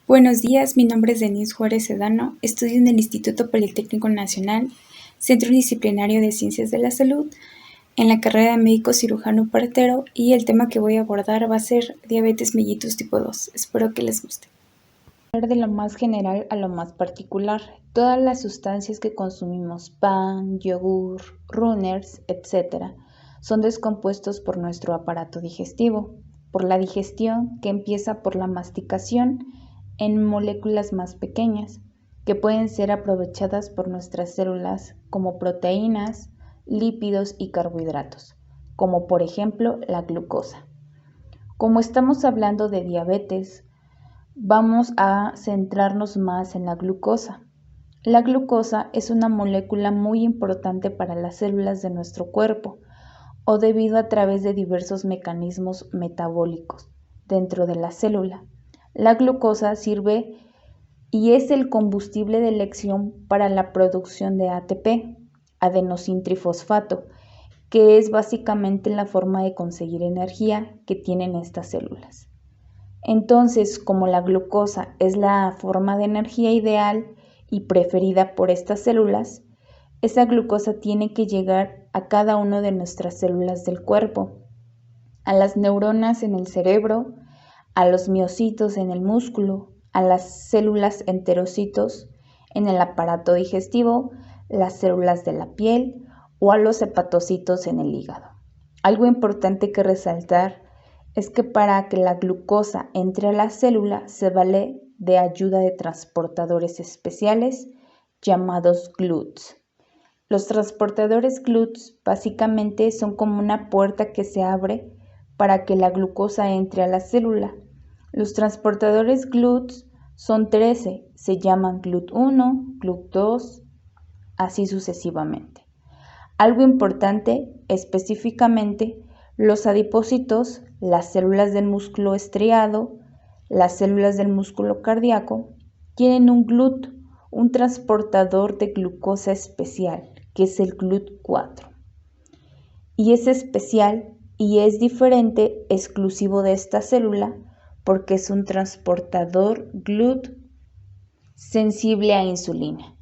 Buenos días, mi nombre es Denise Juárez Sedano, estudio en el Instituto Politécnico Nacional, Centro Disciplinario de Ciencias de la Salud, en la carrera de médico cirujano partero, y el tema que voy a abordar va a ser diabetes mellitus tipo 2. Espero que les guste. De lo más general a lo más particular, todas las sustancias que consumimos, pan, yogur, runners, etc., son descompuestos por nuestro aparato digestivo, por la digestión que empieza por la masticación en moléculas más pequeñas, que pueden ser aprovechadas por nuestras células como proteínas, lípidos y carbohidratos, como por ejemplo la glucosa. Como estamos hablando de diabetes, vamos a centrarnos más en la glucosa. La glucosa es una molécula muy importante para las células de nuestro cuerpo, o debido a través de diversos mecanismos metabólicos dentro de la célula. La glucosa sirve y es el combustible de elección para la producción de ATP, adenosintrifosfato, que es básicamente la forma de conseguir energía que tienen estas células. Entonces, como la glucosa es la forma de energía ideal y preferida por estas células, esa glucosa tiene que llegar a cada una de nuestras células del cuerpo, a las neuronas en el cerebro, a los miocitos en el músculo, a las células enterocitos en el aparato digestivo, las células de la piel o a los hepatocitos en el hígado. Algo importante que resaltar es que para que la glucosa entre a la célula se vale de ayuda de transportadores especiales llamados GLUTs. Los transportadores GLUTs básicamente son como una puerta que se abre para que la glucosa entre a la célula. Los transportadores GLUTs son 13, se llaman GLUT1, GLUT2, así sucesivamente. Algo importante específicamente, los adipocitos, las células del músculo estriado, las células del músculo cardíaco, tienen un GLUT, un transportador de glucosa especial, que es el GLUT4. Y es especial y es diferente, exclusivo de esta célula, porque es un transportador GLUT sensible a insulina.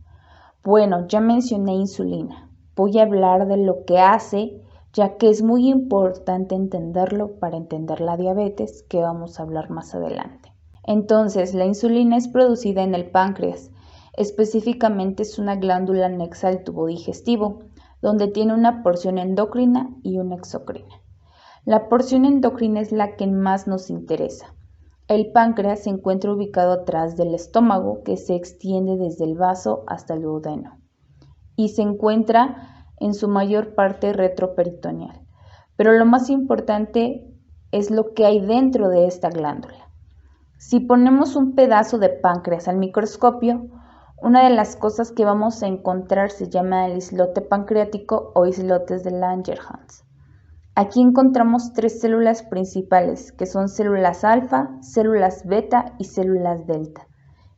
Bueno, ya mencioné insulina. Voy a hablar de lo que hace, ya que es muy importante entenderlo para entender la diabetes, que vamos a hablar más adelante. Entonces, la insulina es producida en el páncreas. Específicamente es una glándula anexa al tubo digestivo, donde tiene una porción endocrina y una exocrina. La porción endocrina es la que más nos interesa. El páncreas se encuentra ubicado atrás del estómago, que se extiende desde el vaso hasta el duodeno, y se encuentra en su mayor parte retroperitoneal. Pero lo más importante es lo que hay dentro de esta glándula. Si ponemos un pedazo de páncreas al microscopio, una de las cosas que vamos a encontrar se llama el islote pancreático o islotes de Langerhans. Aquí encontramos tres células principales, que son células alfa, células beta y células delta.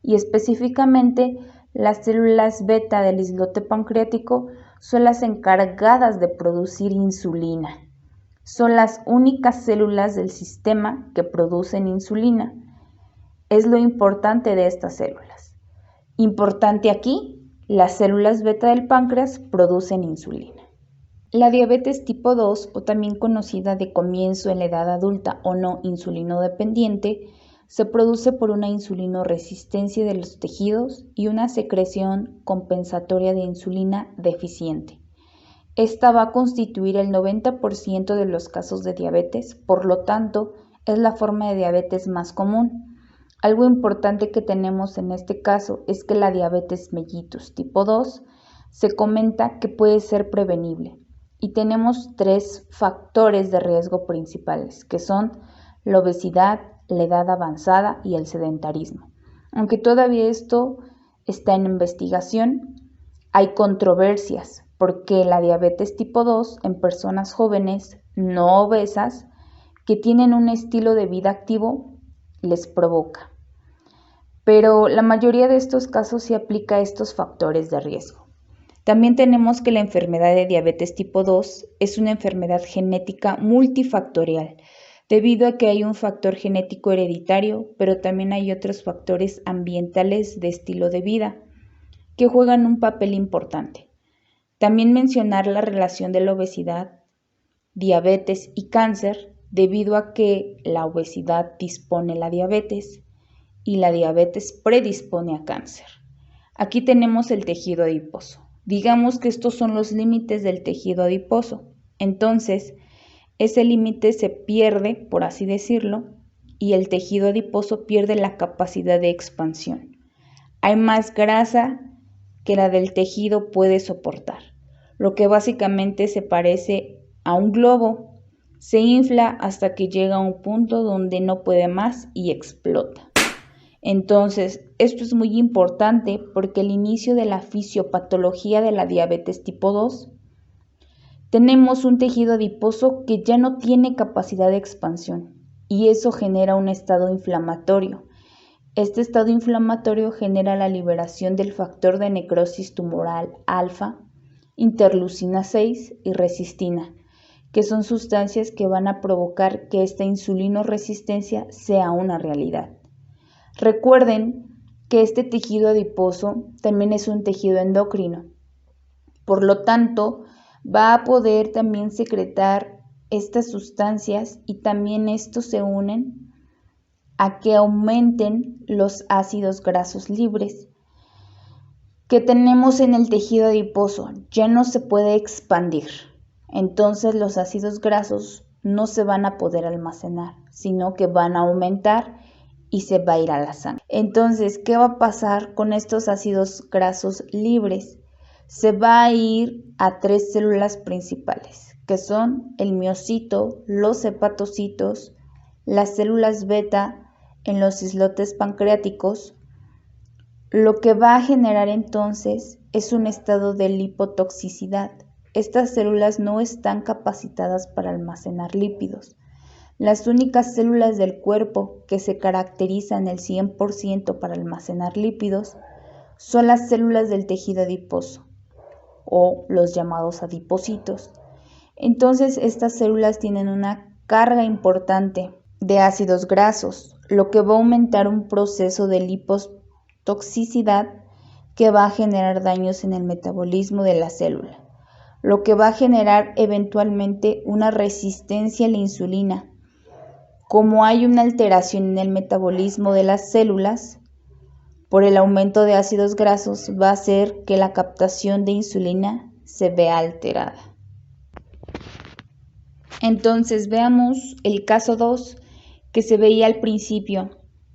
Y específicamente, las células beta del islote pancreático son las encargadas de producir insulina. Son las únicas células del sistema que producen insulina. Es lo importante de estas células. Importante aquí, las células beta del páncreas producen insulina. La diabetes tipo 2, o también conocida de comienzo en la edad adulta o no insulinodependiente, se produce por una insulinoresistencia de los tejidos y una secreción compensatoria de insulina deficiente. Esta va a constituir el 90% de los casos de diabetes, por lo tanto, es la forma de diabetes más común. Algo importante que tenemos en este caso es que la diabetes mellitus tipo 2 se comenta que puede ser prevenible. Y tenemos tres factores de riesgo principales, que son la obesidad, la edad avanzada y el sedentarismo. Aunque todavía esto está en investigación, hay controversias porque la diabetes tipo 2 en personas jóvenes no obesas que tienen un estilo de vida activo les provoca. Pero la mayoría de estos casos se aplica a estos factores de riesgo. También tenemos que la enfermedad de diabetes tipo 2 es una enfermedad genética multifactorial, debido a que hay un factor genético hereditario, pero también hay otros factores ambientales de estilo de vida que juegan un papel importante. También mencionar la relación de la obesidad, diabetes y cáncer, debido a que la obesidad dispone la diabetes y la diabetes predispone a cáncer. Aquí tenemos el tejido adiposo. Digamos que estos son los límites del tejido adiposo. Entonces, ese límite se pierde, por así decirlo, y el tejido adiposo pierde la capacidad de expansión. Hay más grasa que la del tejido puede soportar, lo que básicamente se parece a un globo. Se infla hasta que llega a un punto donde no puede más y explota. Entonces, esto es muy importante porque el inicio de la fisiopatología de la diabetes tipo 2, tenemos un tejido adiposo que ya no tiene capacidad de expansión y eso genera un estado inflamatorio. Este estado inflamatorio genera la liberación del factor de necrosis tumoral alfa, interleucina 6 y resistina, que son sustancias que van a provocar que esta insulinoresistencia sea una realidad. Recuerden que este tejido adiposo también es un tejido endocrino, por lo tanto va a poder también secretar estas sustancias y también estos se unen a que aumenten los ácidos grasos libres que tenemos en el tejido adiposo. Ya no se puede expandir, entonces los ácidos grasos no se van a poder almacenar, sino que van a aumentar y se va a ir a la sangre. Entonces, ¿qué va a pasar con estos ácidos grasos libres? Se va a ir a 3 células principales, que son el miocito, los hepatocitos, las células beta en los islotes pancreáticos. Lo que va a generar entonces es un estado de lipotoxicidad. Estas células no están capacitadas para almacenar lípidos. Las únicas células del cuerpo que se caracterizan el 100% para almacenar lípidos son las células del tejido adiposo o los llamados adipocitos. Entonces estas células tienen una carga importante de ácidos grasos, lo que va a aumentar un proceso de lipotoxicidad que va a generar daños en el metabolismo de la célula, lo que va a generar eventualmente una resistencia a la insulina. Como hay una alteración en el metabolismo de las células, por el aumento de ácidos grasos va a hacer que la captación de insulina se vea alterada. Entonces veamos el caso 2 que se veía al principio.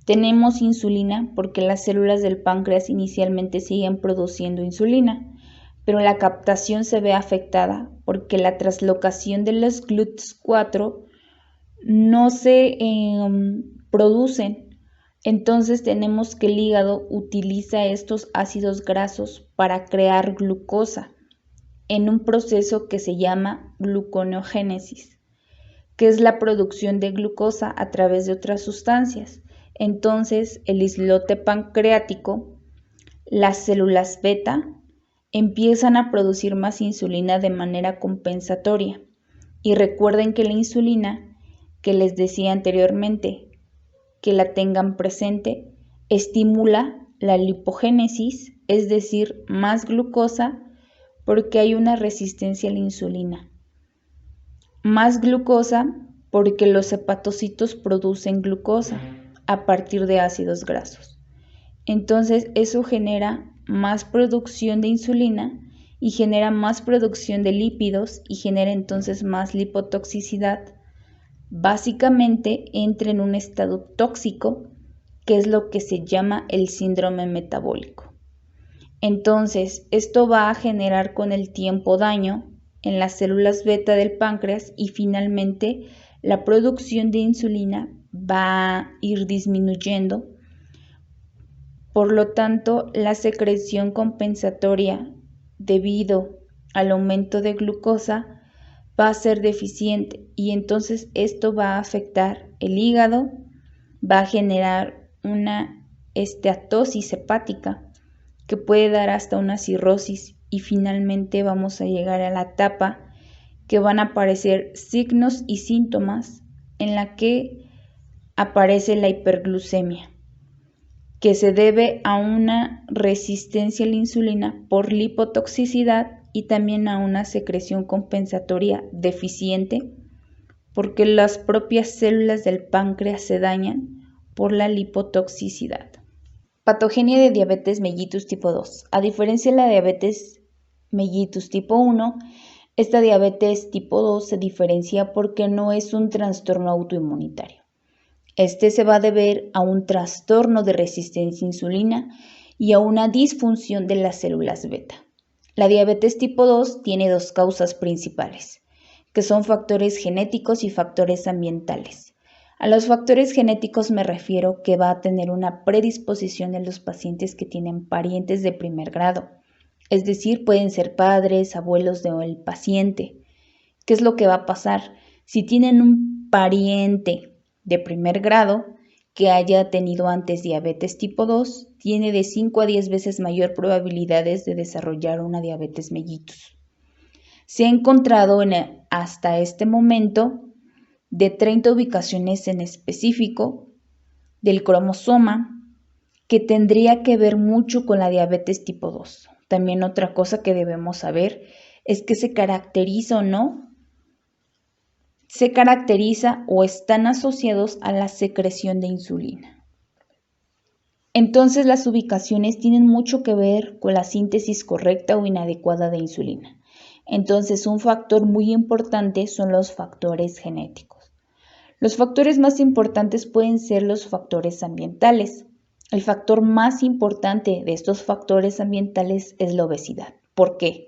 Tenemos insulina porque las células del páncreas inicialmente siguen produciendo insulina, pero la captación se ve afectada porque la translocación de los GLUT4 no se producen. Entonces tenemos que el hígado utiliza estos ácidos grasos para crear glucosa en un proceso que se llama gluconeogénesis, que es la producción de glucosa a través de otras sustancias. Entonces el islote pancreático, las células beta, empiezan a producir más insulina de manera compensatoria. Y recuerden que la insulina, que les decía anteriormente, que la tengan presente, estimula la lipogénesis, es decir, más glucosa, porque hay una resistencia a la insulina. Más glucosa porque los hepatocitos producen glucosa a partir de ácidos grasos. Entonces eso genera más producción de insulina y genera más producción de lípidos y genera entonces más lipotoxicidad. Básicamente entra en un estado tóxico, que es lo que se llama el síndrome metabólico. Entonces, esto va a generar con el tiempo daño en las células beta del páncreas y finalmente la producción de insulina va a ir disminuyendo. Por lo tanto, la secreción compensatoria debido al aumento de glucosa va a ser deficiente y entonces esto va a afectar el hígado, va a generar una esteatosis hepática que puede dar hasta una cirrosis y finalmente vamos a llegar a la etapa que van a aparecer signos y síntomas en la que aparece la hiperglucemia, que se debe a una resistencia a la insulina por lipotoxicidad y también a una secreción compensatoria deficiente, porque las propias células del páncreas se dañan por la lipotoxicidad. Patogenia de diabetes mellitus tipo 2. A diferencia de la diabetes mellitus tipo 1, esta diabetes tipo 2 se diferencia porque no es un trastorno autoinmunitario. Este se va a deber a un trastorno de resistencia a insulina y a una disfunción de las células beta. La diabetes tipo 2 tiene dos causas principales, que son factores genéticos y factores ambientales. A los factores genéticos me refiero que va a tener una predisposición en los pacientes que tienen parientes de primer grado, es decir, pueden ser padres, abuelos del paciente. ¿Qué es lo que va a pasar? Si tienen un pariente de primer grado que haya tenido antes diabetes tipo 2, tiene de 5 a 10 veces mayor probabilidades de desarrollar una diabetes mellitus. Se ha encontrado hasta este momento de 30 ubicaciones en específico del cromosoma que tendría que ver mucho con la diabetes tipo 2. También otra cosa que debemos saber es que se caracteriza o están asociados a la secreción de insulina. Entonces las ubicaciones tienen mucho que ver con la síntesis correcta o inadecuada de insulina. Entonces un factor muy importante son los factores genéticos. Los factores más importantes pueden ser los factores ambientales. El factor más importante de estos factores ambientales es la obesidad. ¿Por qué?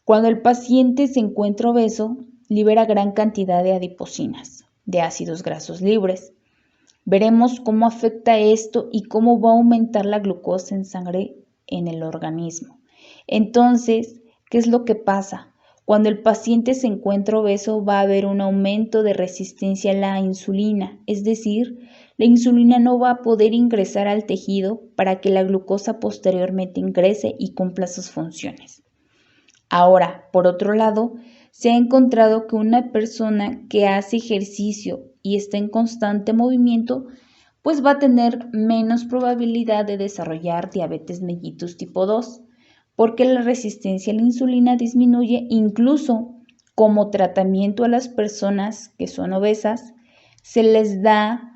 Cuando el paciente se encuentra obeso, libera gran cantidad de adipocinas, de ácidos grasos libres. Veremos cómo afecta esto y cómo va a aumentar la glucosa en sangre en el organismo. Entonces, ¿qué es lo que pasa? Cuando el paciente se encuentra obeso va a haber un aumento de resistencia a la insulina, es decir, la insulina no va a poder ingresar al tejido para que la glucosa posteriormente ingrese y cumpla sus funciones. Ahora, por otro lado, se ha encontrado que una persona que hace ejercicio y está en constante movimiento, pues va a tener menos probabilidad de desarrollar diabetes mellitus tipo 2. Porque la resistencia a la insulina disminuye incluso como tratamiento a las personas que son obesas, se les da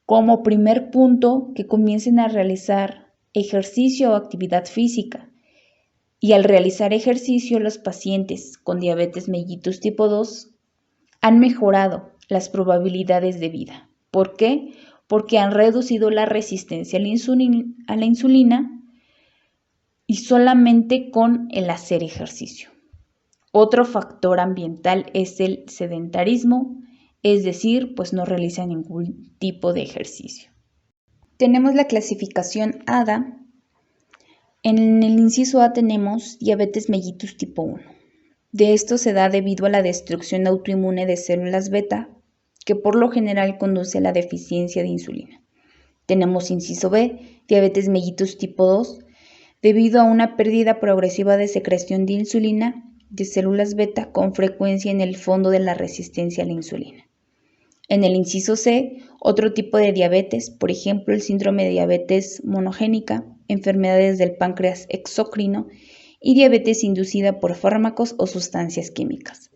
como primer punto que comiencen a realizar ejercicio o actividad física. Y al realizar ejercicio, los pacientes con diabetes mellitus tipo 2 han mejorado las probabilidades de vida. ¿Por qué? Porque han reducido la resistencia a la insulina y solamente con el hacer ejercicio. Otro factor ambiental es el sedentarismo, es decir, pues no realiza ningún tipo de ejercicio. Tenemos la clasificación ADA. En el inciso A tenemos diabetes mellitus tipo 1. De esto se da debido a la destrucción autoinmune de células beta, que por lo general conduce a la deficiencia de insulina. Tenemos inciso B, diabetes mellitus tipo 2, debido a una pérdida progresiva de secreción de insulina de células beta con frecuencia en el fondo de la resistencia a la insulina. En el inciso C, otro tipo de diabetes, por ejemplo el síndrome de diabetes monogénica, enfermedades del páncreas exócrino y diabetes inducida por fármacos o sustancias químicas.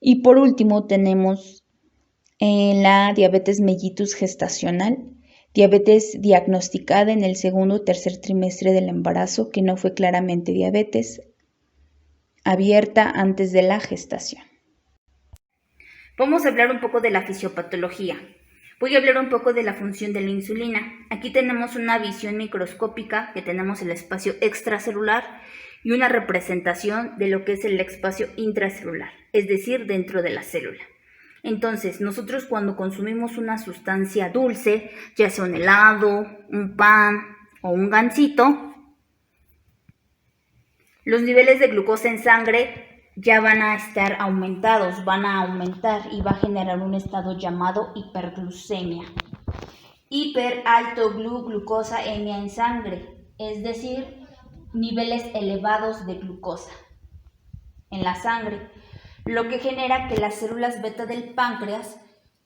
Y por último tenemos la diabetes mellitus gestacional, diabetes diagnosticada en el segundo o tercer trimestre del embarazo que no fue claramente diabetes abierta antes de la gestación. Vamos a hablar un poco de la fisiopatología. Voy a hablar un poco de la función de la insulina. Aquí tenemos una visión microscópica que tenemos el espacio extracelular y una representación de lo que es el espacio intracelular, es decir, dentro de la célula. Entonces, nosotros cuando consumimos una sustancia dulce, ya sea un helado, un pan o un gansito, los niveles de glucosa en sangre ya van a estar aumentados, van a aumentar y va a generar un estado llamado hiperglucemia. Hiper alto glucosa en sangre, es decir, niveles elevados de glucosa en la sangre, lo que genera que las células beta del páncreas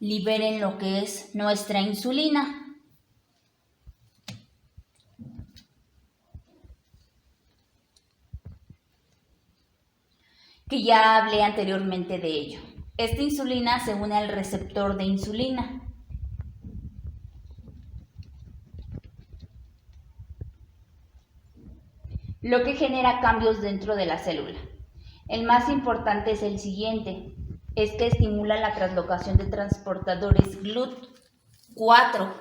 liberen lo que es nuestra insulina. Que ya hablé anteriormente de ello. Esta insulina se une al receptor de insulina. Lo que genera cambios dentro de la célula. El más importante es el siguiente, es que estimula la translocación de transportadores GLUT4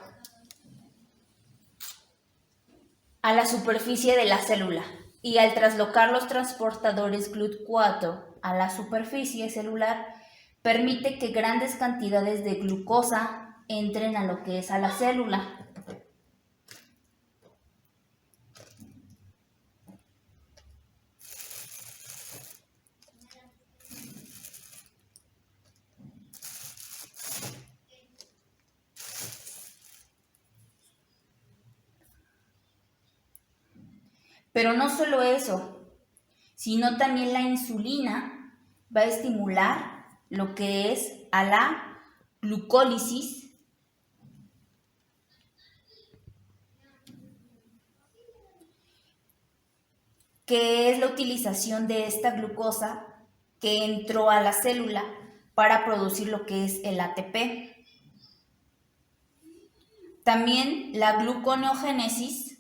a la superficie de la célula. Y al traslocar los transportadores GLUT4 a la superficie celular, permite que grandes cantidades de glucosa entren a lo que es a la célula. Pero no solo eso, sino también la insulina va a estimular lo que es a la glucólisis, que es la utilización de esta glucosa que entró a la célula para producir lo que es el ATP. También la gluconeogénesis,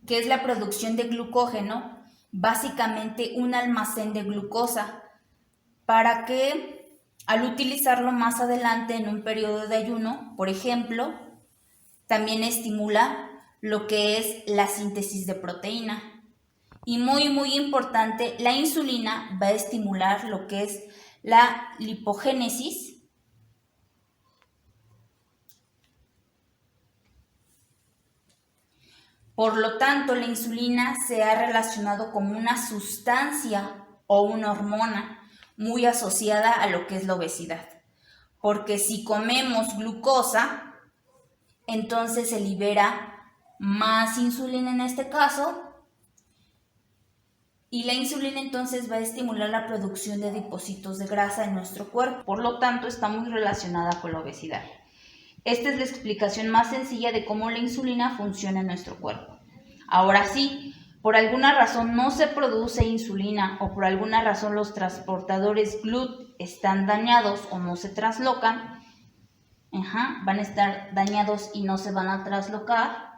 que es la producción de glucógeno, básicamente un almacén de glucosa, para que al utilizarlo más adelante en un periodo de ayuno, por ejemplo, también estimula lo que es la síntesis de proteína. Y muy importante, la insulina va a estimular lo que es la lipogénesis, por lo tanto, la insulina se ha relacionado como una sustancia o una hormona muy asociada a lo que es la obesidad. Porque si comemos glucosa, entonces se libera más insulina en este caso, y la insulina entonces va a estimular la producción de adipocitos de grasa en nuestro cuerpo. Por lo tanto, está muy relacionada con la obesidad. Esta es la explicación más sencilla de cómo la insulina funciona en nuestro cuerpo. Ahora sí, por alguna razón no se produce insulina o por alguna razón los transportadores GLUT están dañados o no se traslocan, van a estar dañados y no se van a traslocar.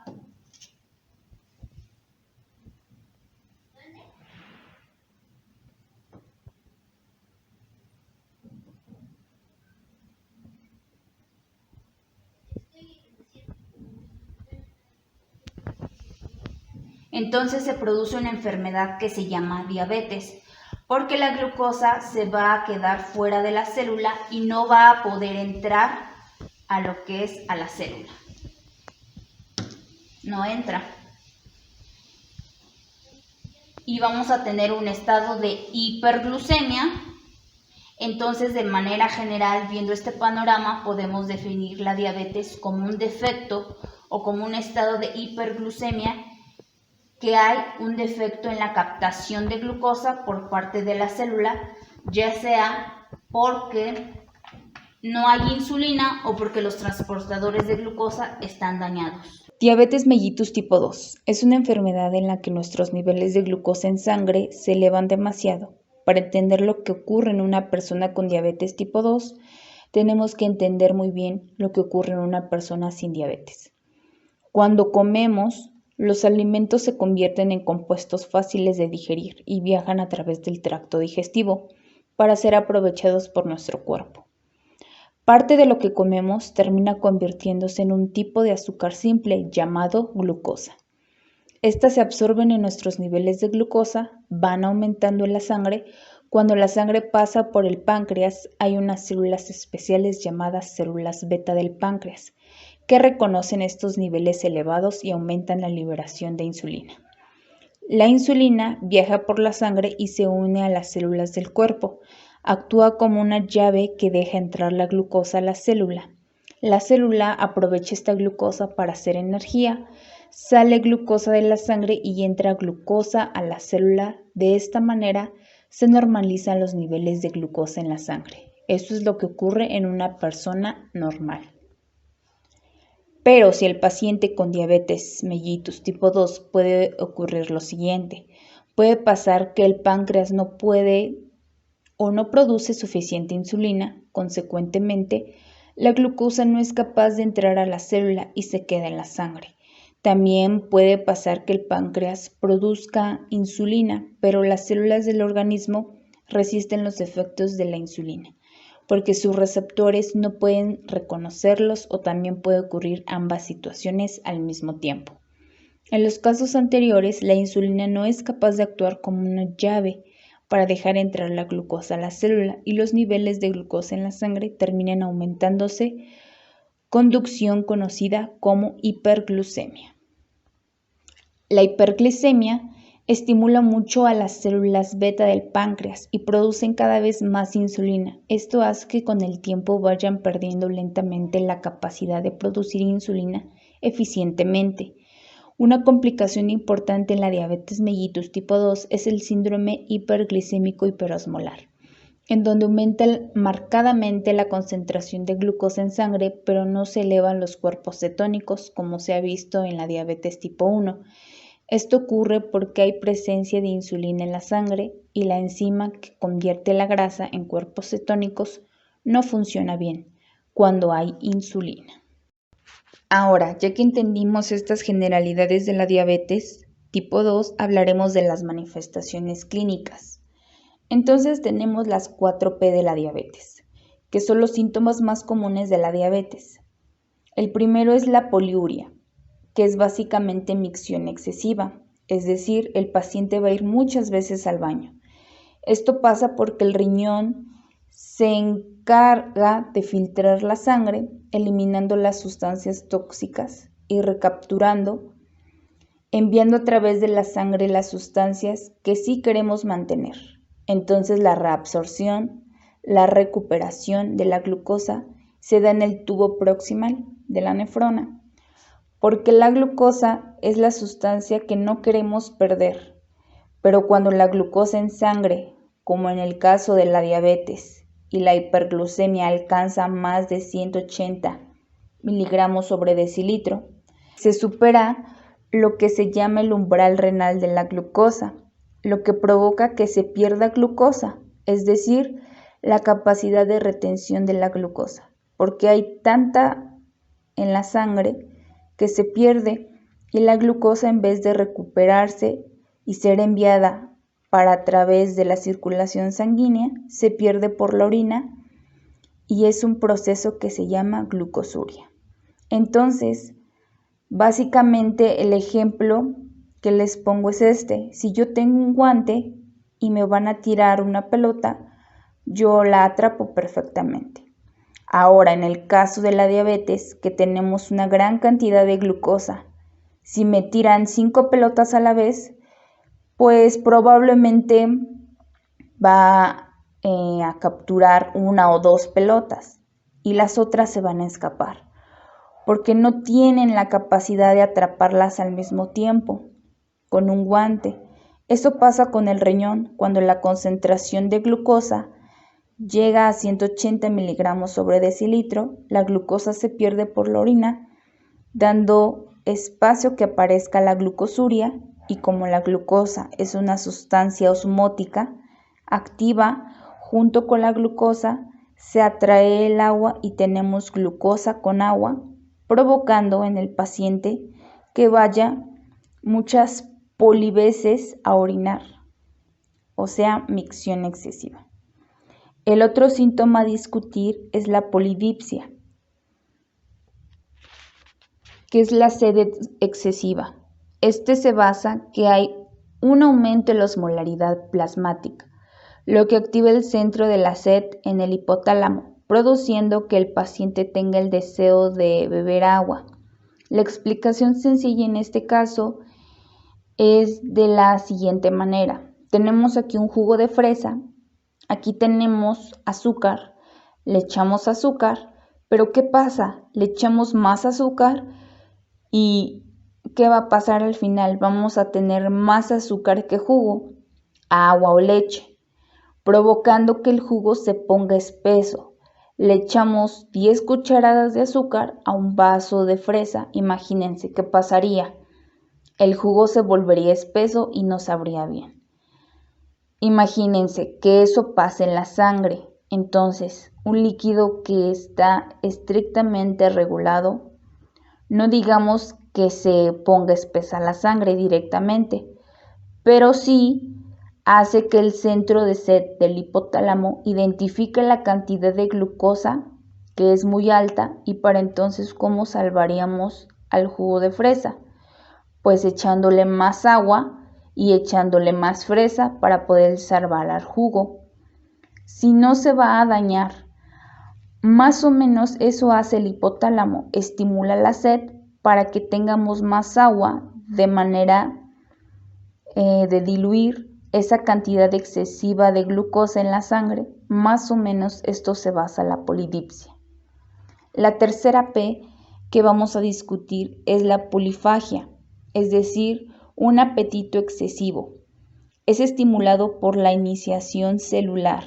Entonces se produce una enfermedad que se llama diabetes, porque la glucosa se va a quedar fuera de la célula y no va a poder entrar a lo que es a la célula. No entra. Y vamos a tener un estado de hiperglucemia. Entonces, de manera general, viendo este panorama, podemos definir la diabetes como un defecto o como un estado de hiperglucemia, que hay un defecto en la captación de glucosa por parte de la célula, ya sea porque no hay insulina o porque los transportadores de glucosa están dañados. Diabetes mellitus tipo 2 es una enfermedad en la que nuestros niveles de glucosa en sangre se elevan demasiado. Para entender lo que ocurre en una persona con diabetes tipo 2, tenemos que entender muy bien lo que ocurre en una persona sin diabetes. Cuando comemos, los alimentos se convierten en compuestos fáciles de digerir y viajan a través del tracto digestivo para ser aprovechados por nuestro cuerpo. Parte de lo que comemos termina convirtiéndose en un tipo de azúcar simple llamado glucosa. Estas se absorben en nuestros niveles de glucosa, van aumentando en la sangre. Cuando la sangre pasa por el páncreas, hay unas células especiales llamadas células beta del páncreas, que reconocen estos niveles elevados y aumentan la liberación de insulina. La insulina viaja por la sangre y se une a las células del cuerpo. Actúa como una llave que deja entrar la glucosa a la célula. La célula aprovecha esta glucosa para hacer energía. sale glucosa de la sangre y entra glucosa a la célula. De esta manera se normalizan los niveles de glucosa en la sangre. Eso es lo que ocurre en una persona normal. Pero si el paciente con diabetes mellitus tipo 2 puede ocurrir lo siguiente. Puede pasar que el páncreas no puede o no produce suficiente insulina, consecuentemente, la glucosa no es capaz de entrar a la célula y se queda en la sangre. También puede pasar que el páncreas produzca insulina, pero las células del organismo resisten los efectos de la insulina, porque sus receptores no pueden reconocerlos, o también puede ocurrir ambas situaciones al mismo tiempo. En los casos anteriores, la insulina no es capaz de actuar como una llave para dejar entrar la glucosa a la célula y los niveles de glucosa en la sangre terminan aumentándose, conducción conocida como hiperglucemia. La hiperglicemia estimula mucho a las células beta del páncreas y producen cada vez más insulina. Esto hace que con el tiempo vayan perdiendo lentamente la capacidad de producir insulina eficientemente. Una complicación importante en la diabetes mellitus tipo 2 es el síndrome hiperglicémico hiperosmolar, en donde aumenta marcadamente la concentración de glucosa en sangre, pero no se elevan los cuerpos cetónicos como se ha visto en la diabetes tipo 1. Esto ocurre porque hay presencia de insulina en la sangre y la enzima que convierte la grasa en cuerpos cetónicos no funciona bien cuando hay insulina. Ahora, ya que entendimos estas generalidades de la diabetes tipo 2, hablaremos de las manifestaciones clínicas. Entonces tenemos las 4P de la diabetes, que son los síntomas más comunes de la diabetes. El primero es la poliuria, que es básicamente micción excesiva, es decir, el paciente va a ir muchas veces al baño. Esto pasa porque el riñón se encarga de filtrar la sangre, eliminando las sustancias tóxicas y recapturando, enviando a través de la sangre las sustancias que sí queremos mantener. Entonces la reabsorción, la recuperación de la glucosa se da en el tubo proximal de la nefrona, porque la glucosa es la sustancia que no queremos perder, pero cuando la glucosa en sangre, como en el caso de la diabetes y la hiperglucemia, alcanza más de 180 miligramos sobre decilitro, se supera lo que se llama el umbral renal de la glucosa, lo que provoca que se pierda glucosa, es decir, la capacidad de retención de la glucosa, porque hay tanta en la sangre que se pierde y la glucosa, en vez de recuperarse y ser enviada para a través de la circulación sanguínea, se pierde por la orina y es un proceso que se llama glucosuria. Entonces, básicamente el ejemplo que les pongo es este. Si yo tengo un guante y me van a tirar una pelota, yo la atrapo perfectamente. Ahora, en el caso de la diabetes, que tenemos una gran cantidad de glucosa, si me tiran 5 pelotas a la vez, pues probablemente va a capturar 1 o 2 pelotas y las otras se van a escapar, porque no tienen la capacidad de atraparlas al mismo tiempo con un guante. Eso pasa con el riñón cuando la concentración de glucosa llega a 180 miligramos sobre decilitro, la glucosa se pierde por la orina, dando espacio que aparezca la glucosuria, y como la glucosa es una sustancia osmótica activa, junto con la glucosa se atrae el agua y tenemos glucosa con agua, provocando en el paciente que vaya muchas poliveces a orinar, o sea, micción excesiva. El otro síntoma a discutir es la polidipsia, que es la sed excesiva. Este se basa que hay un aumento en la osmolaridad plasmática, lo que activa el centro de la sed en el hipotálamo, produciendo que el paciente tenga el deseo de beber agua. La explicación sencilla en este caso es de la siguiente manera. Tenemos aquí un jugo de fresa, aquí tenemos azúcar, le echamos azúcar, pero ¿qué pasa? Le echamos más azúcar y ¿qué va a pasar al final? Vamos a tener más azúcar que jugo, agua o leche, provocando que el jugo se ponga espeso. Le echamos 10 cucharadas de azúcar a un vaso de fresa. Imagínense qué pasaría. El jugo se volvería espeso y no sabría bien. Imagínense que eso pase en la sangre. Entonces, un líquido que está estrictamente regulado, no digamos que se ponga espesa la sangre directamente, pero sí hace que el centro de sed del hipotálamo identifique la cantidad de glucosa que es muy alta y para entonces ¿cómo salvaríamos al jugo de fresa? Pues echándole más agua y echándole más fresa para poder salvar al jugo. Si no se va a dañar, más o menos eso hace el hipotálamo, estimula la sed para que tengamos más agua de manera de diluir esa cantidad excesiva de glucosa en la sangre. Más o menos esto se basa en la polidipsia. La tercera P que vamos a discutir es la polifagia, es decir, un apetito excesivo. Es estimulado por la iniciación celular,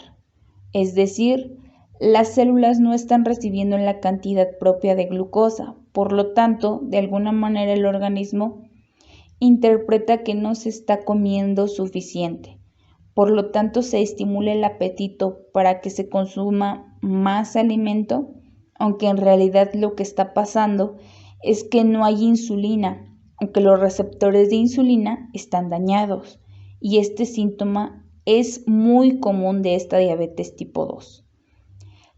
es decir, las células no están recibiendo la cantidad propia de glucosa, por lo tanto, de alguna manera el organismo interpreta que no se está comiendo suficiente. Por lo tanto, se estimula el apetito para que se consuma más alimento, aunque en realidad lo que está pasando es que no hay insulina, aunque los receptores de insulina están dañados. Y este síntoma es muy común de esta diabetes tipo 2.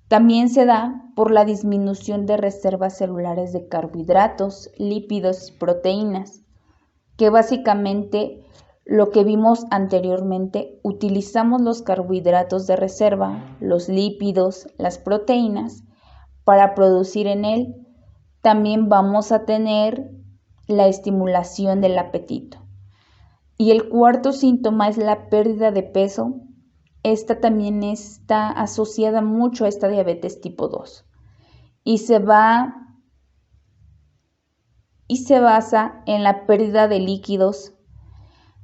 También se da por la disminución de reservas celulares de carbohidratos, lípidos y proteínas, que básicamente lo que vimos anteriormente, utilizamos los carbohidratos de reserva, los lípidos, las proteínas, para producir en él. También vamos a tener la estimulación del apetito. Y el cuarto síntoma es la pérdida de peso. Esta también está asociada mucho a esta diabetes tipo 2 y se basa en la pérdida de líquidos,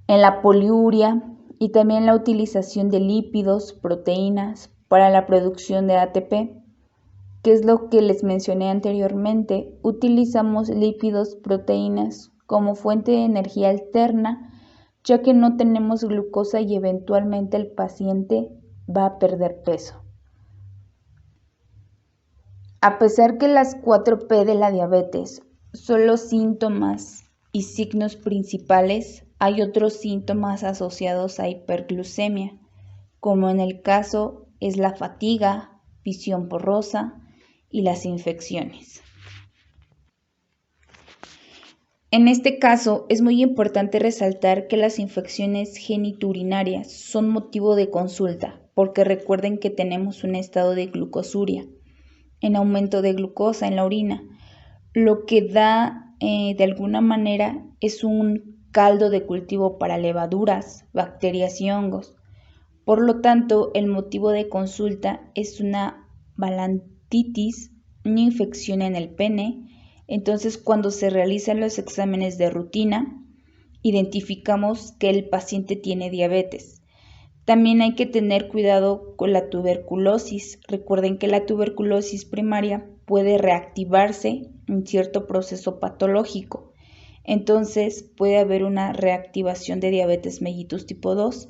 en la poliuria y también la utilización de lípidos, proteínas para la producción de ATP, que es lo que les mencioné anteriormente. Utilizamos lípidos, proteínas como fuente de energía alterna, ya que no tenemos glucosa y eventualmente el paciente va a perder peso. A pesar que las 4P de la diabetes son los síntomas y signos principales, hay otros síntomas asociados a hiperglucemia, como en el caso es la fatiga, visión borrosa y las infecciones. En este caso, es muy importante resaltar que las infecciones genitourinarias son motivo de consulta, porque recuerden que tenemos un estado de glucosuria, en aumento de glucosa en la orina, lo que da de alguna manera es un caldo de cultivo para levaduras, bacterias y hongos. Por lo tanto, el motivo de consulta es una balantitis, una infección en el pene. Entonces, cuando se realizan los exámenes de rutina, identificamos que el paciente tiene diabetes. También hay que tener cuidado con la tuberculosis. Recuerden que la tuberculosis primaria puede reactivarse en cierto proceso patológico. Entonces, puede haber una reactivación de diabetes mellitus tipo 2,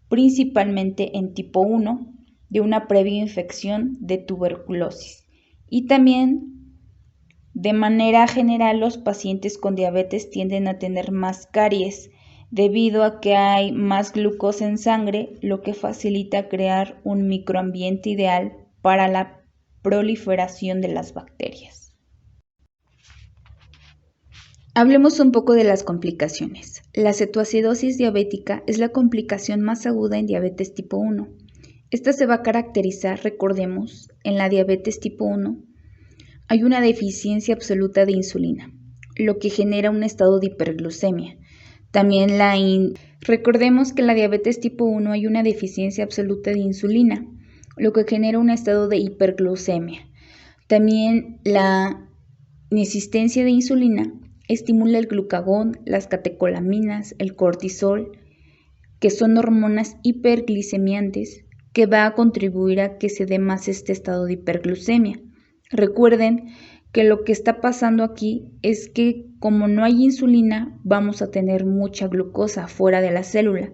principalmente en tipo 1, de una previa infección de tuberculosis. Y también, de manera general, los pacientes con diabetes tienden a tener más caries debido a que hay más glucosa en sangre, lo que facilita crear un microambiente ideal para la proliferación de las bacterias. Hablemos un poco de las complicaciones. La cetoacidosis diabética es la complicación más aguda en diabetes tipo 1. Esta se va a caracterizar, recordemos, en la diabetes tipo 1 hay una deficiencia absoluta de insulina, lo que genera un estado de hiperglucemia. También recordemos que en la diabetes tipo 1 hay una deficiencia absoluta de insulina, lo que genera un estado de hiperglucemia. También la inexistencia de insulina estimula el glucagón, las catecolaminas, el cortisol, que son hormonas hiperglicemiantes, que va a contribuir a que se dé más este estado de hiperglucemia. Recuerden que lo que está pasando aquí es que como no hay insulina, vamos a tener mucha glucosa fuera de la célula,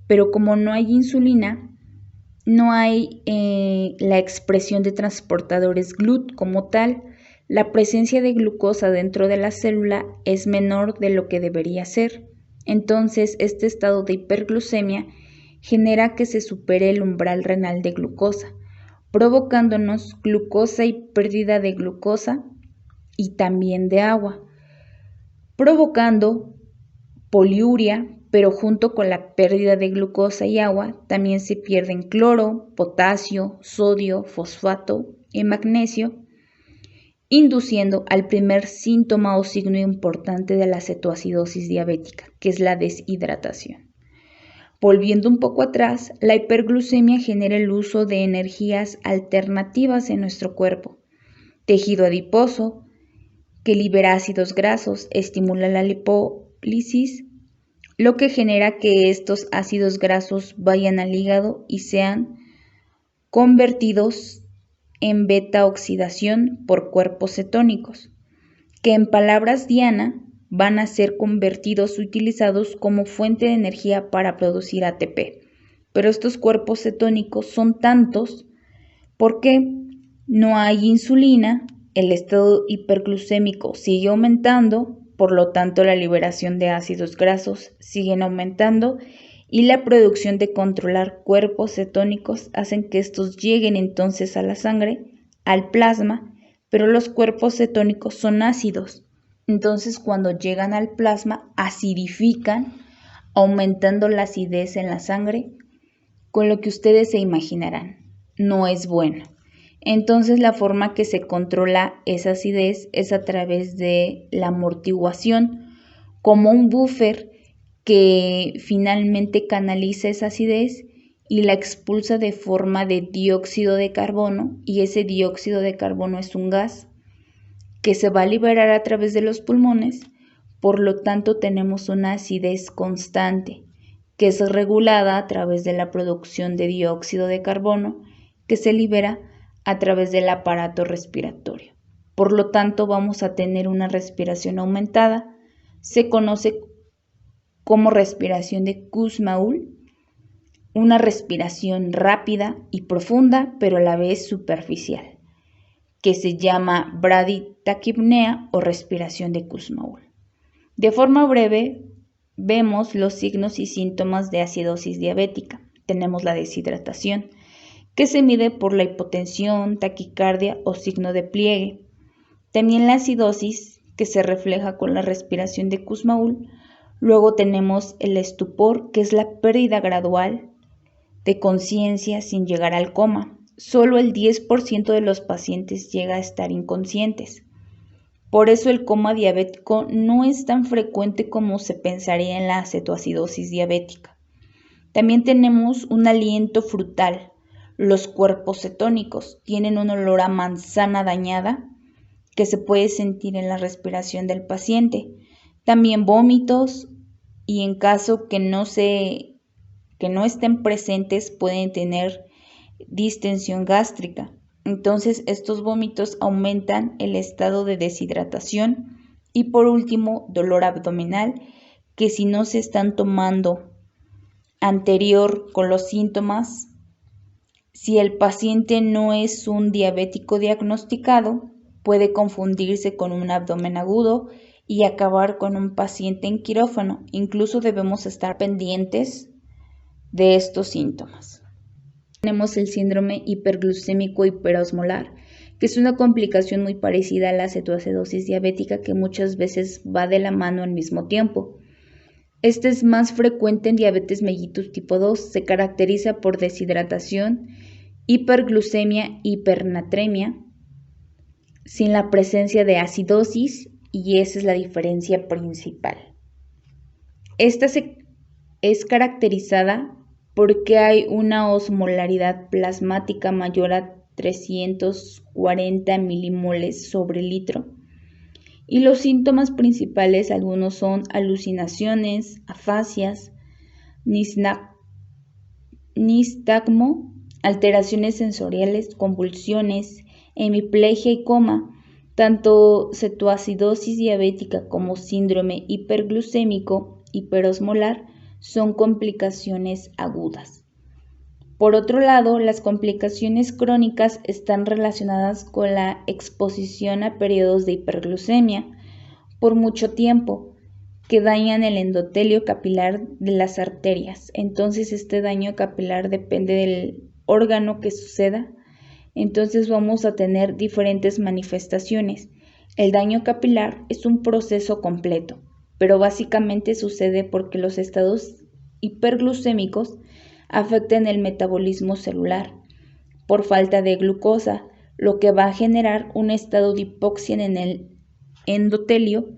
pero como no hay insulina, no hay la expresión de transportadores GLUT como tal. La presencia de glucosa dentro de la célula es menor de lo que debería ser. Entonces, este estado de hiperglucemia genera que se supere el umbral renal de glucosa, provocándonos glucosa y pérdida de glucosa y también de agua, provocando poliuria, pero junto con la pérdida de glucosa y agua también se pierden cloro, potasio, sodio, fosfato y magnesio, induciendo al primer síntoma o signo importante de la cetoacidosis diabética, que es la deshidratación. Volviendo un poco atrás, la hiperglucemia genera el uso de energías alternativas en nuestro cuerpo. Tejido adiposo, que libera ácidos grasos, estimula la lipólisis, lo que genera que estos ácidos grasos vayan al hígado y sean convertidos en beta-oxidación por cuerpos cetónicos, que en palabras Diana van a ser convertidos y utilizados como fuente de energía para producir ATP. Pero estos cuerpos cetónicos son tantos porque no hay insulina, el estado hiperglucémico sigue aumentando, por lo tanto la liberación de ácidos grasos sigue aumentando y la producción de controlar cuerpos cetónicos hacen que estos lleguen entonces a la sangre, al plasma, pero los cuerpos cetónicos son ácidos. Entonces cuando llegan al plasma acidifican, aumentando la acidez en la sangre, con lo que ustedes se imaginarán, no es bueno. Entonces la forma que se controla esa acidez es a través de la amortiguación, como un buffer que finalmente canaliza esa acidez y la expulsa de forma de dióxido de carbono, y ese dióxido de carbono es un gas que se va a liberar a través de los pulmones, por lo tanto tenemos una acidez constante que es regulada a través de la producción de dióxido de carbono que se libera a través del aparato respiratorio. Por lo tanto vamos a tener una respiración aumentada, se conoce como respiración de Kussmaul, una respiración rápida y profunda, pero a la vez superficial, que se llama braditacipnea o respiración de Kussmaul. De forma breve, vemos los signos y síntomas de acidosis diabética. Tenemos la deshidratación, que se mide por la hipotensión, taquicardia o signo de pliegue. También la acidosis, que se refleja con la respiración de Kussmaul. Luego tenemos el estupor, que es la pérdida gradual de conciencia sin llegar al coma. Solo el 10% de los pacientes llega a estar inconscientes. Por eso el coma diabético no es tan frecuente como se pensaría en la cetoacidosis diabética. También tenemos un aliento frutal. Los cuerpos cetónicos tienen un olor a manzana dañada que se puede sentir en la respiración del paciente. También vómitos, y en caso que no estén presentes pueden tener distensión gástrica. Entonces estos vómitos aumentan el estado de deshidratación. Y por último, dolor abdominal, que si no se están tomando anterior con los síntomas, si el paciente no es un diabético diagnosticado, puede confundirse con un abdomen agudo y acabar con un paciente en quirófano. Incluso debemos estar pendientes de estos síntomas. Tenemos el síndrome hiperglucémico hiperosmolar, que es una complicación muy parecida a la cetoacidosis diabética que muchas veces va de la mano al mismo tiempo. Este es más frecuente en diabetes mellitus tipo 2, se caracteriza por deshidratación, hiperglucemia, hipernatremia, sin la presencia de acidosis, y esa es la diferencia principal. Esta es caracterizada porque hay una osmolaridad plasmática mayor a 340 milimoles sobre litro Y los síntomas principales, algunos son alucinaciones, afasias, nistagmo, alteraciones sensoriales, convulsiones, hemiplegia y coma. Tanto cetoacidosis diabética como síndrome hiperglucémico hiperosmolar son complicaciones agudas. Por otro lado, las complicaciones crónicas están relacionadas con la exposición a periodos de hiperglucemia por mucho tiempo, que dañan el endotelio capilar de las arterias. Entonces, este daño capilar depende del órgano que suceda. Entonces vamos a tener diferentes manifestaciones. El daño capilar es un proceso completo, pero básicamente sucede porque los estados hiperglucémicos afectan el metabolismo celular por falta de glucosa, lo que va a generar un estado de hipoxia en el endotelio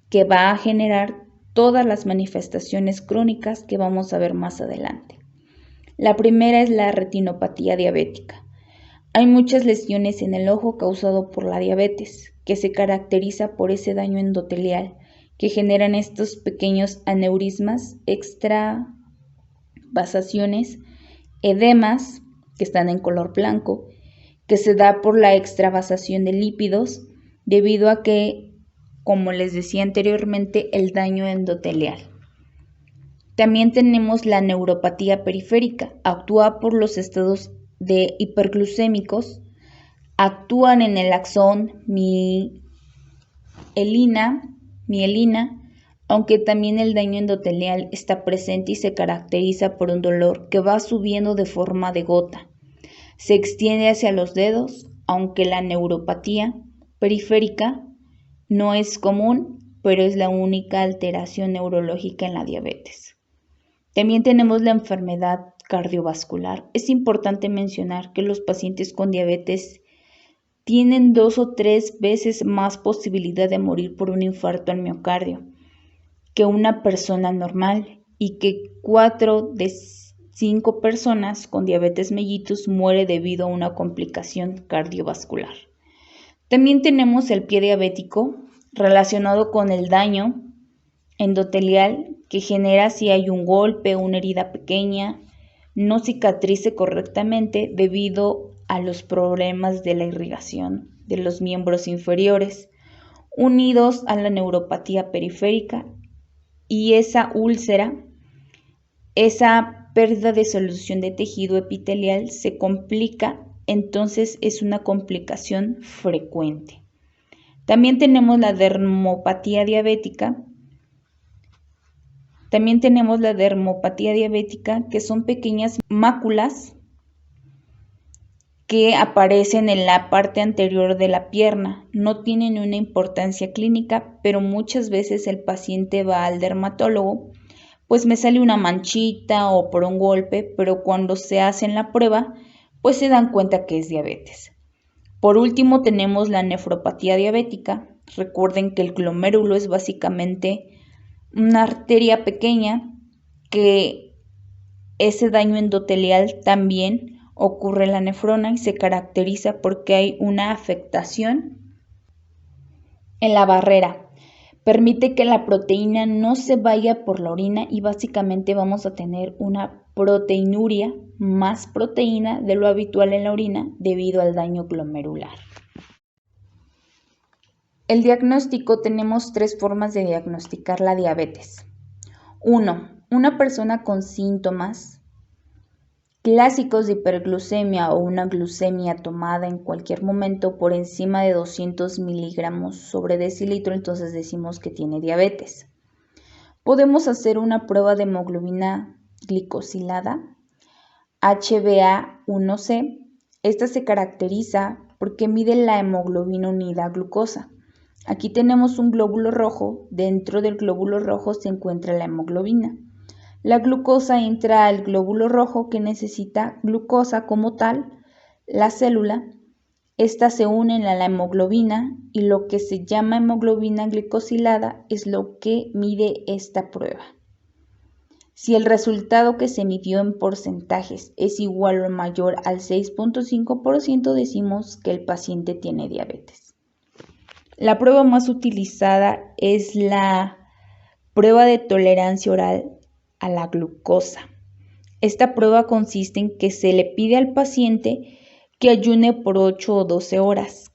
que va a generar todas las manifestaciones crónicas que vamos a ver más adelante. La primera es la retinopatía diabética. Hay muchas lesiones en el ojo causado por la diabetes, que se caracteriza por ese daño endotelial que generan estos pequeños aneurismas, extravasaciones, edemas, que están en color blanco, que se da por la extravasación de lípidos debido a que, como les decía anteriormente, el daño endotelial. También tenemos la neuropatía periférica, actúa por los estados de hiperglucémicos, actúan en el axón mielina, aunque también el daño endotelial está presente y se caracteriza por un dolor que va subiendo de forma de gota. Se extiende hacia los dedos, aunque la neuropatía periférica no es común, pero es la única alteración neurológica en la diabetes. También tenemos la enfermedad cardiovascular. Es importante mencionar que los pacientes con diabetes tienen 2 o 3 veces más posibilidad de morir por un infarto al miocardio que una persona normal y que 4 de 5 personas con diabetes mellitus muere debido a una complicación cardiovascular. También tenemos el pie diabético relacionado con el daño endotelial que genera si hay un golpe o una herida pequeña, no cicatrice correctamente debido a los problemas de la irrigación de los miembros inferiores, unidos a la neuropatía periférica y esa úlcera, esa pérdida de solución de tejido epitelial se complica, entonces es una complicación frecuente. También tenemos la dermopatía diabética. Que son pequeñas máculas que aparecen en la parte anterior de la pierna. No tienen una importancia clínica, pero muchas veces el paciente va al dermatólogo, pues me sale una manchita o por un golpe, pero cuando se hacen la prueba, pues se dan cuenta que es diabetes. Por último tenemos la nefropatía diabética. Recuerden que el glomérulo es básicamente una arteria pequeña que ese daño endotelial también ocurre en la nefrona y se caracteriza porque hay una afectación en la barrera. Permite que la proteína no se vaya por la orina y básicamente vamos a tener una proteinuria, más proteína de lo habitual en la orina debido al daño glomerular. El diagnóstico, tenemos 3 formas de diagnosticar la diabetes. 1. Una persona con síntomas clásicos de hiperglucemia o una glucemia tomada en cualquier momento por encima de 200 miligramos sobre decilitro, entonces decimos que tiene diabetes. Podemos hacer una prueba de hemoglobina glicosilada, HbA1c. Esta se caracteriza porque mide la hemoglobina unida a glucosa. Aquí tenemos un glóbulo rojo, dentro del glóbulo rojo se encuentra la hemoglobina. La glucosa entra al glóbulo rojo que necesita glucosa como tal, la célula. Esta se une a la hemoglobina y lo que se llama hemoglobina glicosilada es lo que mide esta prueba. Si el resultado que se midió en porcentajes es igual o mayor al 6.5%, decimos que el paciente tiene diabetes. La prueba más utilizada es la prueba de tolerancia oral a la glucosa. Esta prueba consiste en que se le pide al paciente que ayune por 8 o 12 horas.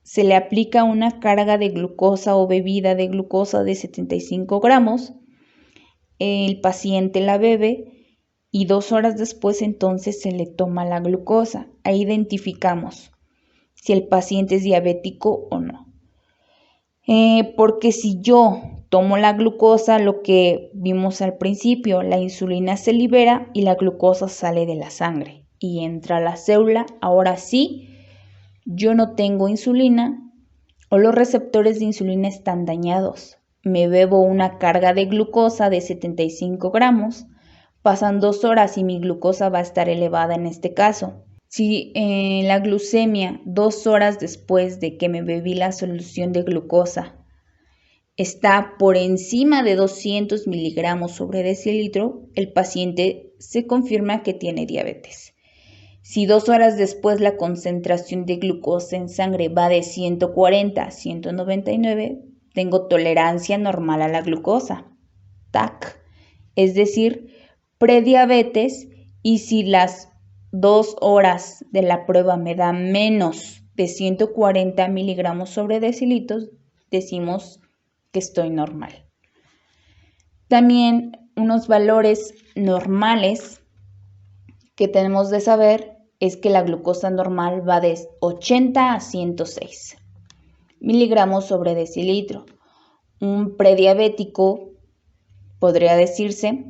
Se le aplica una carga de glucosa o bebida de glucosa de 75 gramos. El paciente la bebe y 2 horas después entonces se le toma la glucosa. Ahí identificamos si el paciente es diabético o no. Porque si yo tomo la glucosa, lo que vimos al principio, la insulina se libera y la glucosa sale de la sangre y entra a la célula. Ahora sí, yo no tengo insulina o los receptores de insulina están dañados. Me bebo una carga de glucosa de 75 gramos, pasan 2 horas y mi glucosa va a estar elevada en este caso. Si la glucemia 2 horas después de que me bebí la solución de glucosa está por encima de 200 miligramos sobre decilitro, el paciente se confirma que tiene diabetes. Si 2 horas después la concentración de glucosa en sangre va de 140 a 199, tengo tolerancia normal a la glucosa, TAC, es decir, prediabetes, y si las 2 horas de la prueba me da menos de 140 miligramos sobre decilitros, decimos que estoy normal. También unos valores normales que tenemos de saber es que la glucosa normal va de 80 a 106 miligramos sobre decilitro. Un prediabético podría decirse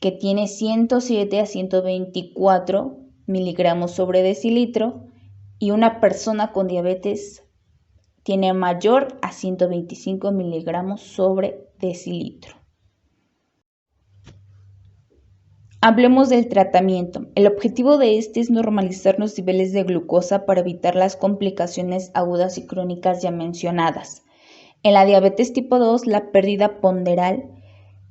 que tiene 107 a 124 miligramos sobre decilitro y una persona con diabetes tiene mayor a 125 miligramos sobre decilitro. Hablemos del tratamiento. El objetivo de este es normalizar los niveles de glucosa para evitar las complicaciones agudas y crónicas ya mencionadas. En la diabetes tipo 2, la pérdida ponderal,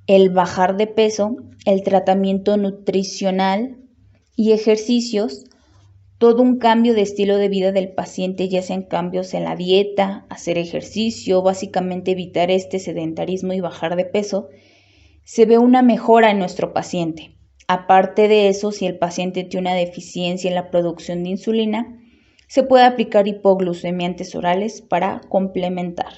el bajar de peso, el tratamiento nutricional y ejercicios, todo un cambio de estilo de vida del paciente, ya sean cambios en la dieta, hacer ejercicio, básicamente evitar este sedentarismo y bajar de peso, se ve una mejora en nuestro paciente. Aparte de eso, si el paciente tiene una deficiencia en la producción de insulina, se puede aplicar hipoglucemiantes orales para complementar.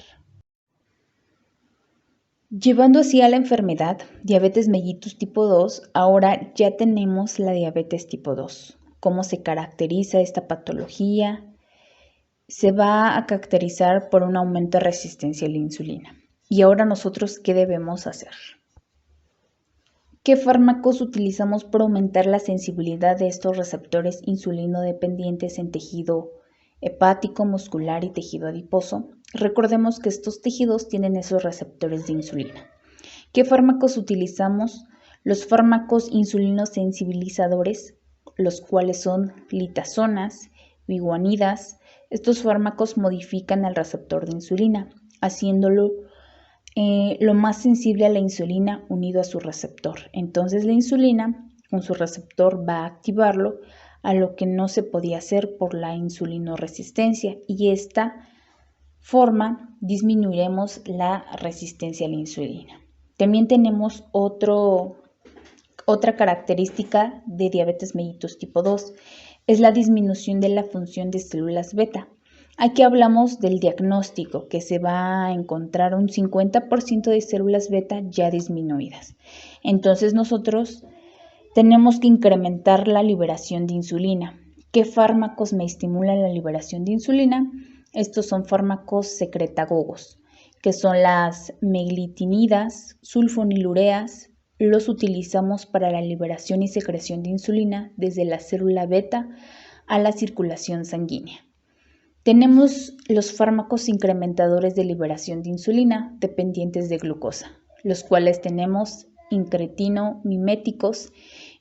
Llevando así a la enfermedad, diabetes mellitus tipo 2, ahora ya tenemos la diabetes tipo 2. ¿Cómo se caracteriza esta patología? Se va a caracterizar por un aumento de resistencia a la insulina. Y ahora nosotros, ¿qué debemos hacer? ¿Qué fármacos utilizamos para aumentar la sensibilidad de estos receptores insulinodependientes en tejido hepático, muscular y tejido adiposo? Recordemos que estos tejidos tienen esos receptores de insulina. ¿Qué fármacos utilizamos? Los fármacos insulinosensibilizadores, los cuales son litazonas, biguanidas. Estos fármacos modifican al receptor de insulina, haciéndolo lo más sensible a la insulina unido a su receptor. Entonces la insulina con su receptor va a activarlo a lo que no se podía hacer por la insulinoresistencia, y esta forma disminuiremos la resistencia a la insulina. También tenemos otra característica de diabetes mellitus tipo 2, es la disminución de la función de células beta. Aquí hablamos del diagnóstico, que se va a encontrar un 50% de células beta ya disminuidas. Entonces nosotros tenemos que incrementar la liberación de insulina. ¿Qué fármacos me estimulan la liberación de insulina? Estos son fármacos secretagogos, que son las meglitinidas, sulfonilureas. Los utilizamos para la liberación y secreción de insulina desde la célula beta a la circulación sanguínea. Tenemos los fármacos incrementadores de liberación de insulina dependientes de glucosa, los cuales tenemos incretino miméticos,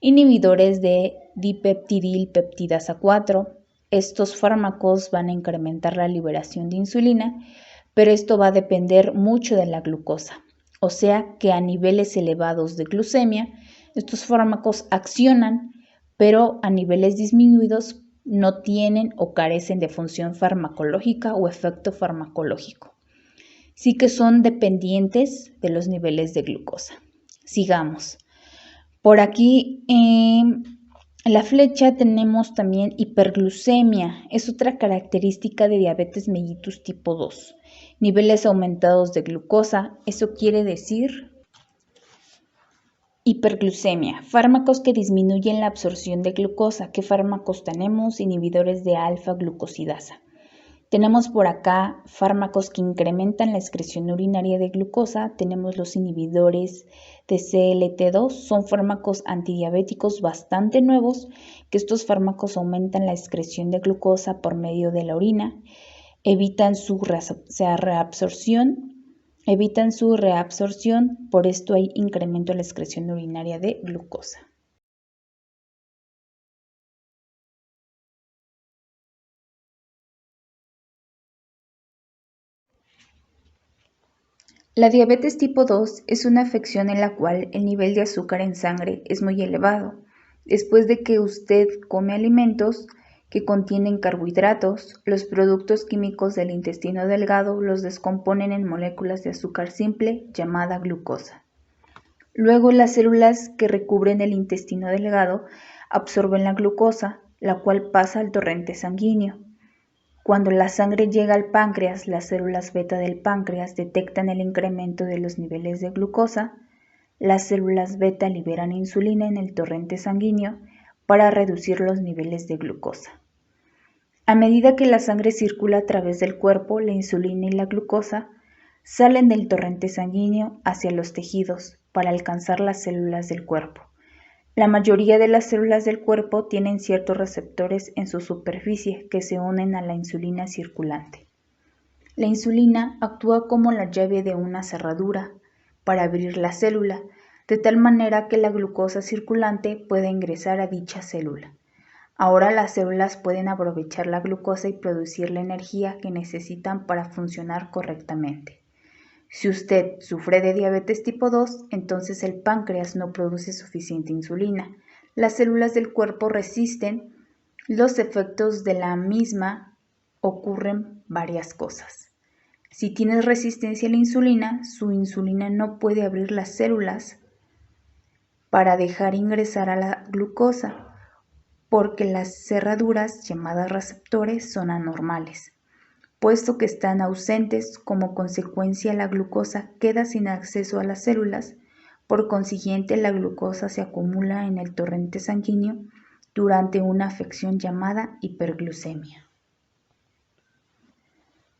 inhibidores de dipeptidilpeptidasa 4. Estos fármacos van a incrementar la liberación de insulina, pero esto va a depender mucho de la glucosa. O sea que a niveles elevados de glucemia, estos fármacos accionan, pero a niveles disminuidos no tienen o carecen de función farmacológica o efecto farmacológico. Sí que son dependientes de los niveles de glucosa. Sigamos. Por aquí en la flecha tenemos también hiperglucemia. Es otra característica de diabetes mellitus tipo 2. Niveles aumentados de glucosa. Eso quiere decir hiperglucemia. Fármacos que disminuyen la absorción de glucosa. ¿Qué fármacos tenemos? Inhibidores de alfa-glucosidasa. Tenemos por acá fármacos que incrementan la excreción urinaria de glucosa. Tenemos los inhibidores de CLT2. Son fármacos antidiabéticos bastante nuevos, que estos fármacos aumentan la excreción de glucosa por medio de la orina, evitan su reabsorción, por esto hay incremento en la excreción urinaria de glucosa. La diabetes tipo 2 es una afección en la cual el nivel de azúcar en sangre es muy elevado. Después de que usted come alimentos que contienen carbohidratos, los productos químicos del intestino delgado los descomponen en moléculas de azúcar simple llamada glucosa. Luego las células que recubren el intestino delgado absorben la glucosa, la cual pasa al torrente sanguíneo. Cuando la sangre llega al páncreas, las células beta del páncreas detectan el incremento de los niveles de glucosa. Las células beta liberan insulina en el torrente sanguíneo para reducir los niveles de glucosa. A medida que la sangre circula a través del cuerpo, la insulina y la glucosa salen del torrente sanguíneo hacia los tejidos para alcanzar las células del cuerpo. La mayoría de las células del cuerpo tienen ciertos receptores en su superficie que se unen a la insulina circulante. La insulina actúa como la llave de una cerradura para abrir la célula, de tal manera que la glucosa circulante pueda ingresar a dicha célula. Ahora las células pueden aprovechar la glucosa y producir la energía que necesitan para funcionar correctamente. Si usted sufre de diabetes tipo 2, entonces el páncreas no produce suficiente insulina. Las células del cuerpo resisten los efectos de la misma. Ocurren varias cosas. Si tienes resistencia a la insulina, su insulina no puede abrir las células para dejar ingresar a la glucosa, porque las cerraduras llamadas receptores son anormales. Puesto que están ausentes, como consecuencia la glucosa queda sin acceso a las células, por consiguiente la glucosa se acumula en el torrente sanguíneo durante una afección llamada hiperglucemia.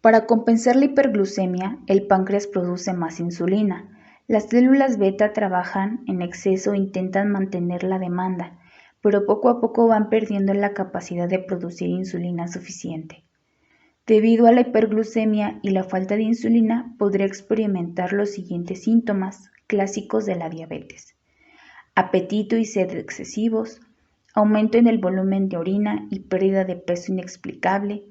Para compensar la hiperglucemia, el páncreas produce más insulina. Las células beta trabajan en exceso e intentan mantener la demanda, pero poco a poco van perdiendo la capacidad de producir insulina suficiente. Debido a la hiperglucemia y la falta de insulina, podría experimentar los siguientes síntomas clásicos de la diabetes: apetito y sed excesivos, aumento en el volumen de orina y pérdida de peso inexplicable.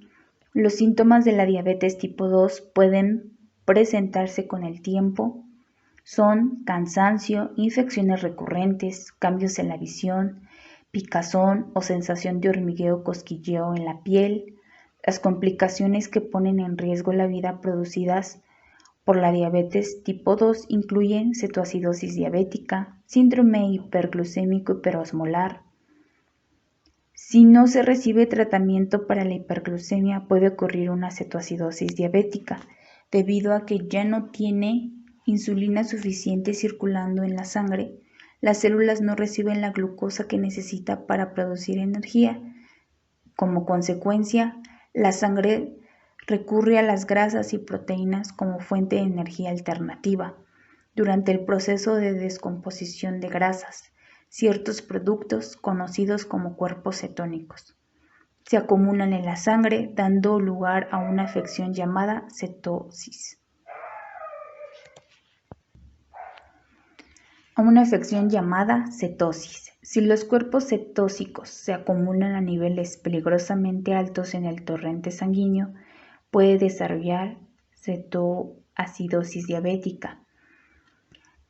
Los síntomas de la diabetes tipo 2 pueden presentarse con el tiempo. Son cansancio, infecciones recurrentes, cambios en la visión, picazón o sensación de hormigueo o cosquilleo en la piel. Las complicaciones que ponen en riesgo la vida producidas por la diabetes tipo 2 incluyen cetoacidosis diabética, síndrome hiperglucémico hiperosmolar. Si no se recibe tratamiento para la hiperglucemia, puede ocurrir una cetoacidosis diabética, debido a que ya no tiene insulina suficiente circulando en la sangre. Las células no reciben la glucosa que necesita para producir energía. Como consecuencia, la sangre recurre a las grasas y proteínas como fuente de energía alternativa. Durante el proceso de descomposición de grasas, ciertos productos, conocidos como cuerpos cetónicos, se acumulan en la sangre, dando lugar a una afección llamada cetosis. Si los cuerpos cetósicos se acumulan a niveles peligrosamente altos en el torrente sanguíneo, puede desarrollar cetoacidosis diabética,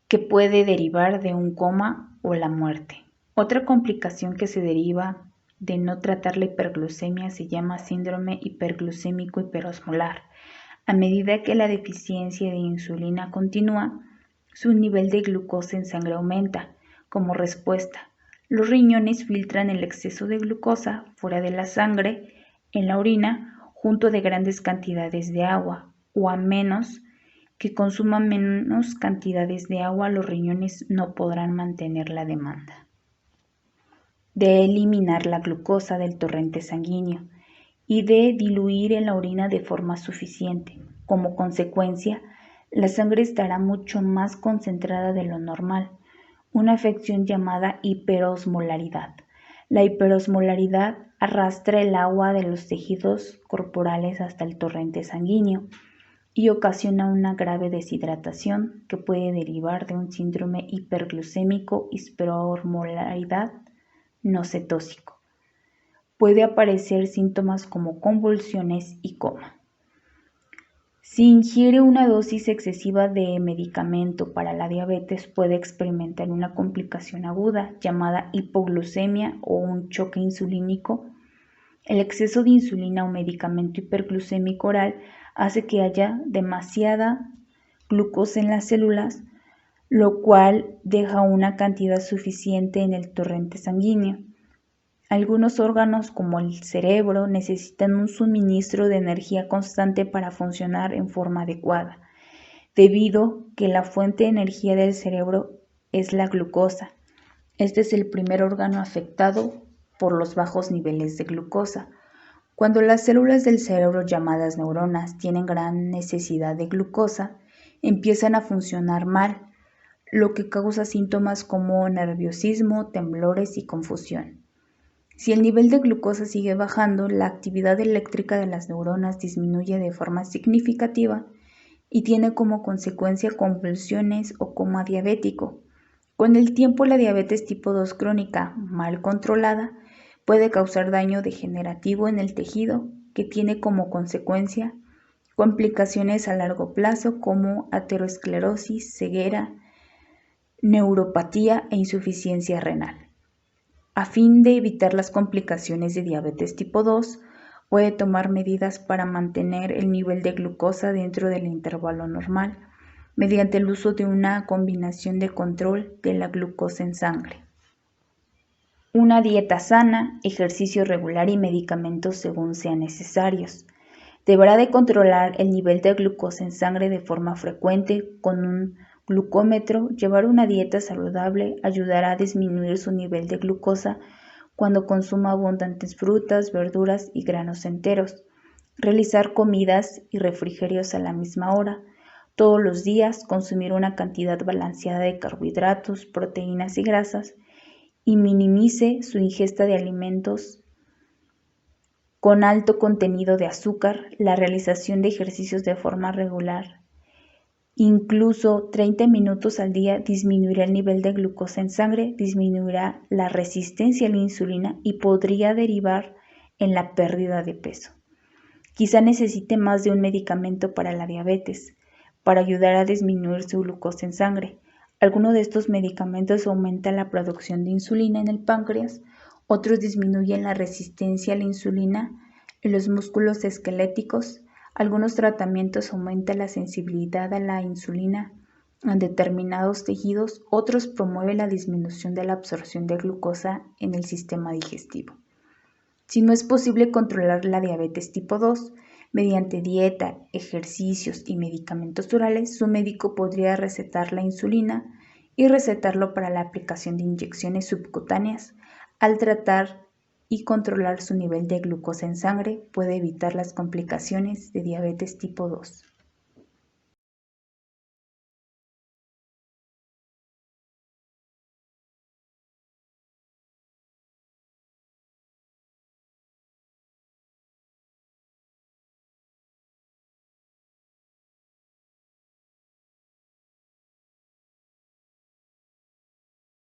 que puede derivar de un coma o la muerte. Otra complicación que se deriva de no tratar la hiperglucemia se llama síndrome hiperglucémico hiperosmolar. A medida que la deficiencia de insulina continúa, su nivel de glucosa en sangre aumenta. Como respuesta, los riñones filtran el exceso de glucosa fuera de la sangre en la orina junto de grandes cantidades de agua, o a menos que consuman menos cantidades de agua, los riñones no podrán mantener la demanda de eliminar la glucosa del torrente sanguíneo y de diluir en la orina de forma suficiente. Como consecuencia, la sangre estará mucho más concentrada de lo normal, una afección llamada hiperosmolaridad. La hiperosmolaridad arrastra el agua de los tejidos corporales hasta el torrente sanguíneo y ocasiona una grave deshidratación que puede derivar de un síndrome hiperglucémico, hiperosmolaridad no cetósico. Puede aparecer síntomas como convulsiones y coma. Si ingiere una dosis excesiva de medicamento para la diabetes, puede experimentar una complicación aguda llamada hipoglucemia o un choque insulínico. El exceso de insulina o medicamento hiperglucémico oral hace que haya demasiada glucosa en las células, lo cual deja una cantidad suficiente en el torrente sanguíneo. Algunos órganos, como el cerebro, necesitan un suministro de energía constante para funcionar en forma adecuada, debido que la fuente de energía del cerebro es la glucosa. Este es el primer órgano afectado por los bajos niveles de glucosa. Cuando las células del cerebro, llamadas neuronas, tienen gran necesidad de glucosa, empiezan a funcionar mal, lo que causa síntomas como nerviosismo, temblores y confusión. Si el nivel de glucosa sigue bajando, la actividad eléctrica de las neuronas disminuye de forma significativa y tiene como consecuencia convulsiones o coma diabético. Con el tiempo, la diabetes tipo 2 crónica, mal controlada, puede causar daño degenerativo en el tejido, que tiene como consecuencia complicaciones a largo plazo como aterosclerosis, ceguera, neuropatía e insuficiencia renal. A fin de evitar las complicaciones de diabetes tipo 2, puede tomar medidas para mantener el nivel de glucosa dentro del intervalo normal, mediante el uso de una combinación de control de la glucosa en sangre. Una dieta sana, ejercicio regular y medicamentos según sean necesarios. Deberá de controlar el nivel de glucosa en sangre de forma frecuente con un glucómetro. Llevar una dieta saludable ayudará a disminuir su nivel de glucosa cuando consuma abundantes frutas, verduras y granos enteros. Realizar comidas y refrigerios a la misma hora. Todos los días consumir una cantidad balanceada de carbohidratos, proteínas y grasas y minimice su ingesta de alimentos con alto contenido de azúcar. La realización de ejercicios de forma regular, incluso 30 minutos al día, disminuirá el nivel de glucosa en sangre, disminuirá la resistencia a la insulina y podría derivar en la pérdida de peso. Quizá necesite más de un medicamento para la diabetes, para ayudar a disminuir su glucosa en sangre. Algunos de estos medicamentos aumentan la producción de insulina en el páncreas, otros disminuyen la resistencia a la insulina en los músculos esqueléticos. Algunos tratamientos aumentan la sensibilidad a la insulina en determinados tejidos, otros promueven la disminución de la absorción de glucosa en el sistema digestivo. Si no es posible controlar la diabetes tipo 2 mediante dieta, ejercicios y medicamentos orales, su médico podría recetar la insulina y recetarlo para la aplicación de inyecciones subcutáneas. Al tratar y controlar su nivel de glucosa en sangre, puede evitar las complicaciones de diabetes tipo 2.